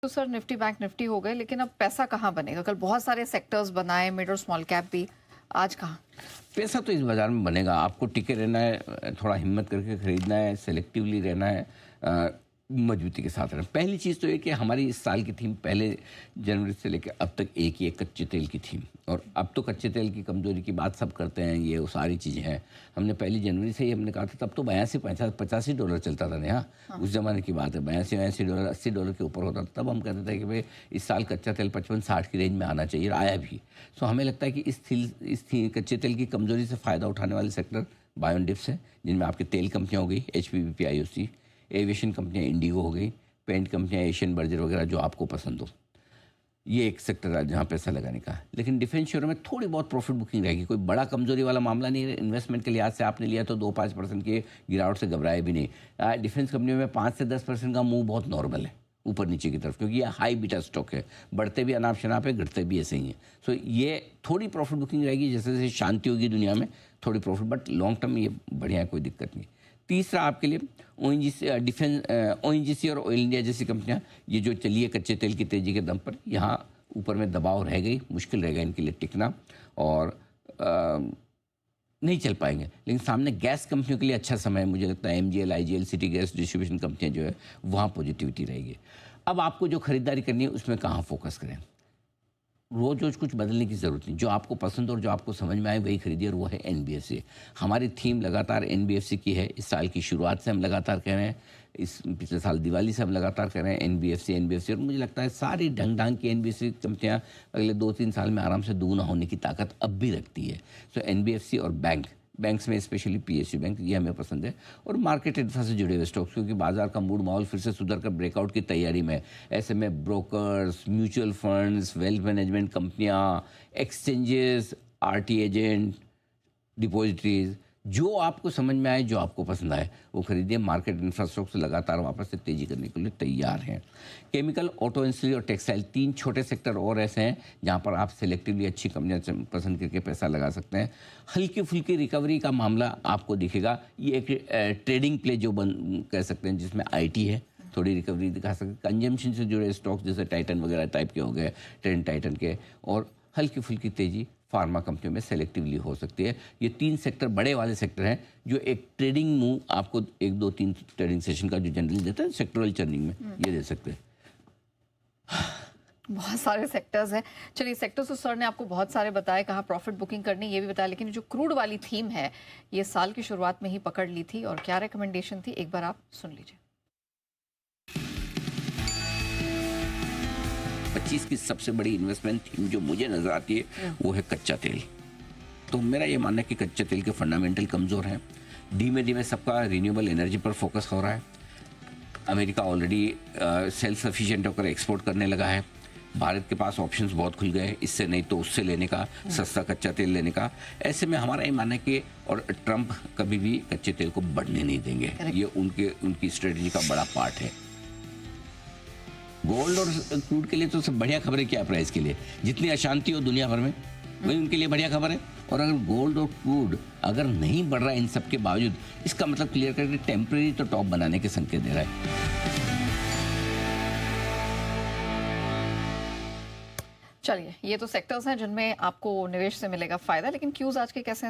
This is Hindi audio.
तो सर निफ्टी बैंक निफ्टी हो गए, लेकिन अब पैसा कहाँ बनेगा? कल बहुत सारे सेक्टर्स बनाए, मिड और स्मॉल कैप भी, आज कहाँ? पैसा तो इस बाज़ार में बनेगा। आपको टिके रहना है, थोड़ा हिम्मत करके खरीदना है, सेलेक्टिवली रहना है, मजबूती के साथ रहना। पहली चीज़ तो ये कि हमारी इस साल की थीम पहले जनवरी से लेकर अब तक एक ही है, कच्चे तेल की थीम। और अब तो कच्चे तेल की कमज़ोरी की बात सब करते हैं, ये वो सारी चीज़ें हैं। हमने पहली जनवरी से ही हमने कहा था, तब तो $82-85 चलता था ना। हाँ, उस ज़माने की बात है। $82-80 $80 के ऊपर होता था। तब हम कहते थे कि भाई इस साल कच्चा तेल 55-60 की रेंज में आना चाहिए, और आया भी। सो हमें लगता है कि इस कच्चे तेल की कमज़ोरी से फ़ायदा उठाने वाले सेक्टर बायोन डिप्स हैं, जिनमें आपकी तेल कंपनियाँ हो गई, एचपीपीसी, आईओसी, एविएशन कंपनियाँ इंडिगो हो गई, पेंट कंपनियाँ एशियन बर्जर वगैरह, जो आपको पसंद हो। ये एक सेक्टर है जहाँ पैसा लगाने का। लेकिन डिफेंस शेयरों में थोड़ी बहुत प्रॉफिट बुकिंग रहेगी। कोई बड़ा कमजोरी वाला मामला नहीं है। इन्वेस्टमेंट के लिहाज से आपने लिया तो 2-5% के गिरावट से घबराए भी नहीं। डिफेंस कंपनियों में 5 से 10% का मूव बहुत नॉर्मल है ऊपर नीचे की तरफ, क्योंकि ये हाई बीटा स्टॉक है। बढ़ते भी अनाप शनाप है, घटते भी ऐसे ही हैं। सो ये थोड़ी प्रॉफिट बुकिंग रहेगी, जैसे जैसे शांति होगी दुनिया में थोड़ी प्रॉफिट, बट लॉन्ग टर्म ये बढ़िया है, कोई दिक्कत नहीं। तीसरा आपके लिए ओएनजीसी और ऑयल इंडिया जैसी कंपनियां, ये जो चली है कच्चे तेल की तेजी के दम पर, यहाँ ऊपर में दबाव रह गई, मुश्किल रहेगा इनके लिए टिकना, और नहीं चल पाएंगे। लेकिन सामने गैस कंपनियों के लिए अच्छा समय है। मुझे लगता है MGL, IGL, city gas distribution कंपनियां जो है वहाँ पॉजिटिविटी रहेगी। अब आपको जो खरीदारी करनी है उसमें कहाँ फोकस करें? रोज रोज कुछ बदलने की ज़रूरत नहीं। जो आपको पसंद और जो आपको समझ में आए वही खरीदिए, और वो है एनबीएफसी। हमारी थीम लगातार एनबीएफसी की है। इस साल की शुरुआत से हम लगातार कह रहे हैं, इस पिछले साल दिवाली से हम लगातार कह रहे हैं एनबीएफसी एनबीएफसी, और मुझे लगता है सारी ढंग ढंग की एनबीएफसी कंपनियां अगले 2-3 साल में आराम से दोगुना होने की ताकत अब भी रखती है। सो एनबीएफसी और बैंक्स में स्पेशली पीएसयू बैंक, ये हमें पसंद है। और मार्केट इंफ्रा से जुड़े हुए स्टॉक्स, क्योंकि बाजार का मूड माहौल फिर से सुधर कर ब्रेकआउट की तैयारी में। ऐसे में brokers, mutual funds, wealth management कंपनियां, एक्सचेंजेस, आरटी एजेंट, डिपॉजिटरीज, जो आपको समझ में आए, जो आपको पसंद आए वो खरीदिए। मार्केट इंफ्रास्ट्रक्चर लगातार वापस से तेजी करने के लिए तैयार हैं। केमिकल, ऑटो इंडस्ट्री और टेक्सटाइल, 3 छोटे सेक्टर और ऐसे हैं जहां पर आप सेलेक्टिवली अच्छी कंपनियां पसंद करके पैसा लगा सकते हैं। हल्की फुल्की रिकवरी का मामला आपको दिखेगा। ये एक ट्रेडिंग प्ले जो कह सकते हैं, जिसमें आईटी है, थोड़ी रिकवरी दिखा सकते। कंजम्पशन से जुड़े स्टॉक्स जैसे टाइटन वगैरह टाइप के हो गए, ट्रेंड टाइटन के, और हल्की फुल्की तेजी फार्मा कंपनियों में सेलेक्टिवली हो सकती है। ये 3 सेक्टर बड़े वाले सेक्टर हैं, जो एक ट्रेडिंग मूव आपको 1-2-3 ट्रेडिंग सेशन का जो जनरली देता है सेक्टरल चर्निंग में, ये दे सकते हैं। बहुत सारे सेक्टर्स हैं। चलिए, सेक्टर्स तो सर ने आपको बहुत सारे बताए, कहाँ प्रॉफिट बुकिंग करनी ये भी बताया, लेकिन जो क्रूड वाली थीम है ये साल की शुरुआत में ही पकड़ ली थी, और क्या रिकमेंडेशन थी एक बार आप सुन लीजिए। 25 की सबसे बड़ी इन्वेस्टमेंट थीम जो मुझे नजर आती है वो है कच्चा तेल। तो मेरा ये मानना है कि कच्चे तेल के फंडामेंटल कमज़ोर हैं। धीमे धीमे सबका रिन्यूएबल एनर्जी पर फोकस हो रहा है। अमेरिका ऑलरेडी सेल्फ सफिशिएंट होकर एक्सपोर्ट करने लगा है। भारत के पास ऑप्शंस बहुत खुल गए, इससे नहीं तो उससे लेने का, सस्ता कच्चा तेल लेने का। ऐसे में हमारा ये मानना है कि, और ट्रंप कभी भी कच्चे तेल को बढ़ने नहीं देंगे, ये उनकी स्ट्रेटजी का बड़ा पार्ट है। गोल्ड और क्रूड के लिए तो सब बढ़िया खबर है। क्या प्राइस के लिए जितनी अशांति हो दुनिया भर में, वही उनके लिए बढ़िया खबर है। और अगर गोल्ड और क्रूड अगर नहीं बढ़ रहा है इन सब के बावजूद, इसका मतलब क्लियर करके टेम्परेरी तो टॉप बनाने के संकेत दे रहा है। चलिए, ये तो सेक्टर्स हैं जिनमें आपको निवेश से मिलेगा फायदा, लेकिन क्यूज आज के कैसे हैं?